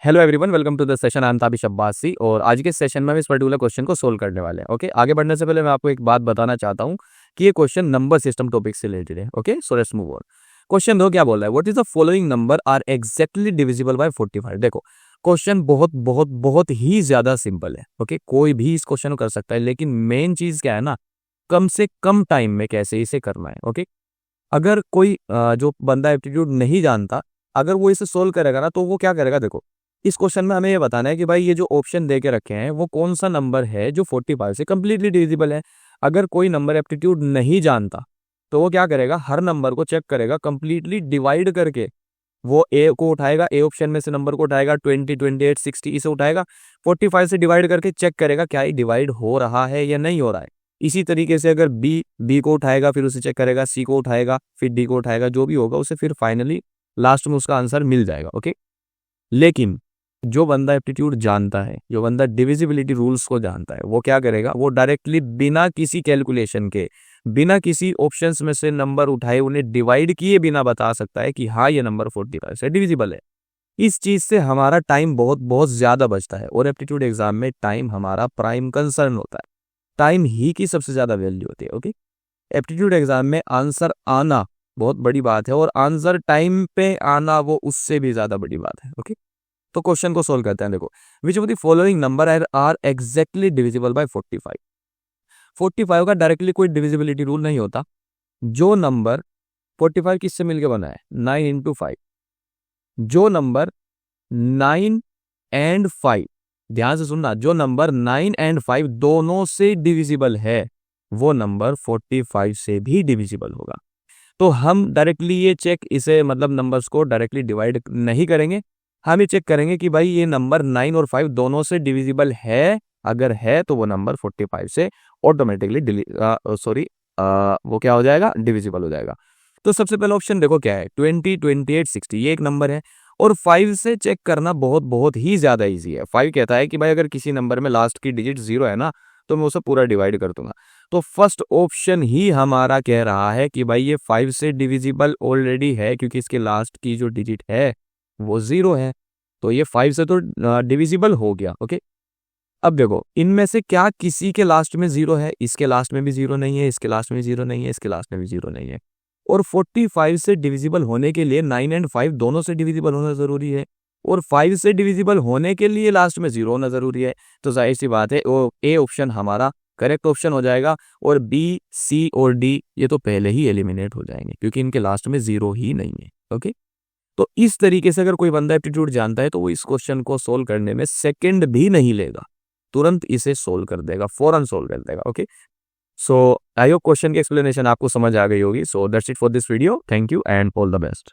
Hello everyone, welcome to the session. I am Tabish Abbasi और आज के सेशन में हम इस पर्टिकुलर क्वेश्चन को सोल्व करने वाले हैं। ओके, आगे बढ़ने से पहले मैं आपको एक बात बताना चाहता हूं कि ये क्वेश्चन नंबर सिस्टम टॉपिक से रिलेटेड है। Okay, so let's move on. Question दो क्या बोल रहा है, what is the following number are exactly divisible by 45। देखो, क्वेश्चन बहुत बहुत बहुत ही ज्यादा सिंपल है। ओके, कोई भी इस क्वेश्चन को कर सकता है, लेकिन मेन चीज क्या है ना, कम से कम टाइम में कैसे इसे करना है। ओके, अगर कोई जो बंदा एप्टीट्यूड नहीं जानता, अगर वो इसे सोल्व करेगा ना, तो वो क्या करेगा, देखो इस क्वेश्चन में हमें ये बताना है कि भाई ये जो ऑप्शन दे के रखे हैं वो कौन सा नंबर है जो 45 से कंप्लीटली डिविजिबल है। अगर कोई नंबर एप्टीट्यूड नहीं जानता तो वो क्या करेगा, हर नंबर को चेक करेगा कंप्लीटली डिवाइड करके। वो ए को उठाएगा, ए ऑप्शन में से नंबर को उठाएगा, 20, 28, 60 इसे उठाएगा, 45 से डिवाइड करके चेक करेगा क्या ये डिवाइड हो रहा है या नहीं हो रहा है। इसी तरीके से अगर बी को उठाएगा, फिर उसे चेक करेगा, सी को उठाएगा, फिर डी को उठाएगा, जो भी होगा उसे फिर फाइनली लास्ट में उसका आंसर मिल जाएगा। ओके, लेकिन जो बंदा एप्टीट्यूड जानता है, जो बंदा डिविजिबिलिटी रूल्स को जानता है, वो क्या करेगा, वो डायरेक्टली बिना किसी कैलकुलेशन के, बिना किसी ऑप्शंस में से नंबर उठाए, उन्हें डिवाइड किए बिना बता सकता है कि हाँ ये नंबर 45 से डिविजिबल है। इस चीज से हमारा टाइम बहुत बहुत ज्यादा बचता है और एप्टीट्यूड एग्जाम में टाइम हमारा प्राइम कंसर्न होता है। टाइम ही की सबसे ज्यादा वैल्यू होती है। ओके, एप्टीट्यूड एग्जाम में आंसर आना बहुत बड़ी बात है और आंसर टाइम पे आना वो उससे भी ज्यादा बड़ी बात है। ओके, तो क्वेश्चन को सोल्व करते हैं। देखो, which of the following number are exactly divisible by 45। 45 का डायरेक्टली कोई डिविजिबिलिटी रूल नहीं होता। जो नंबर 45 किससे मिलके बना है, 9 इंटू 5। जो नंबर 9 एंड 5, ध्यान से सुनना, जो नंबर 9 एंड 5 दोनों से डिविजिबल है वो नंबर 45 से भी डिविजिबल होगा। तो हम डायरेक्टली ये चेक, इसे मतलब नंबर्स को डायरेक्टली डिवाइड नहीं करेंगे, हम ये चेक करेंगे कि भाई ये नंबर 9 और 5 दोनों से डिविजिबल है। अगर है तो वो नंबर 45 से ऑटोमेटिकली वो क्या हो जाएगा, डिविजिबल हो जाएगा। तो सबसे पहला ऑप्शन देखो क्या है, 20, 28, 60, ये एक नंबर है और 5 से चेक करना बहुत बहुत ही ज्यादा इजी है। 5 कहता है कि भाई अगर किसी नंबर में लास्ट की डिजिट 0 है ना, तो मैं उसे पूरा डिवाइड कर दूंगा। तो फर्स्ट ऑप्शन ही हमारा कह रहा है कि भाई ये 5 से डिविजिबल ऑलरेडी है, क्योंकि इसके लास्ट की जो डिजिट है वो 0 है, तो ये 5 से तो डिविजिबल हो गया। ओके, अब देखो इनमें से क्या किसी के लास्ट में 0 है, इसके लास्ट में भी 0 नहीं है, इसके लास्ट में 0 नहीं है, इसके लास्ट में भी 0 नहीं है। और 45 से डिविजिबल होने के लिए 9 एंड 5 दोनों से डिविजिबल होना जरूरी है, और 5 से डिविजिबल होने के लिए लास्ट में 0 होना जरूरी है। तो जाहिर सी बात है वो ए ऑप्शन हमारा करेक्ट ऑप्शन हो जाएगा, और बी, सी और डी ये तो पहले ही एलिमिनेट हो जाएंगे क्योंकि इनके लास्ट में 0 ही नहीं है। ओके, तो इस तरीके से अगर कोई बंदा एप्टीट्यूड जानता है तो वो इस क्वेश्चन को सोल्व करने में सेकंड भी नहीं लेगा, तुरंत इसे सोल्व कर देगा, फौरन सोल्व कर देगा। Okay, so I hope question की एक्सप्लेनेशन आपको समझ आ गई होगी। So that's it for this video, thank you and all the best.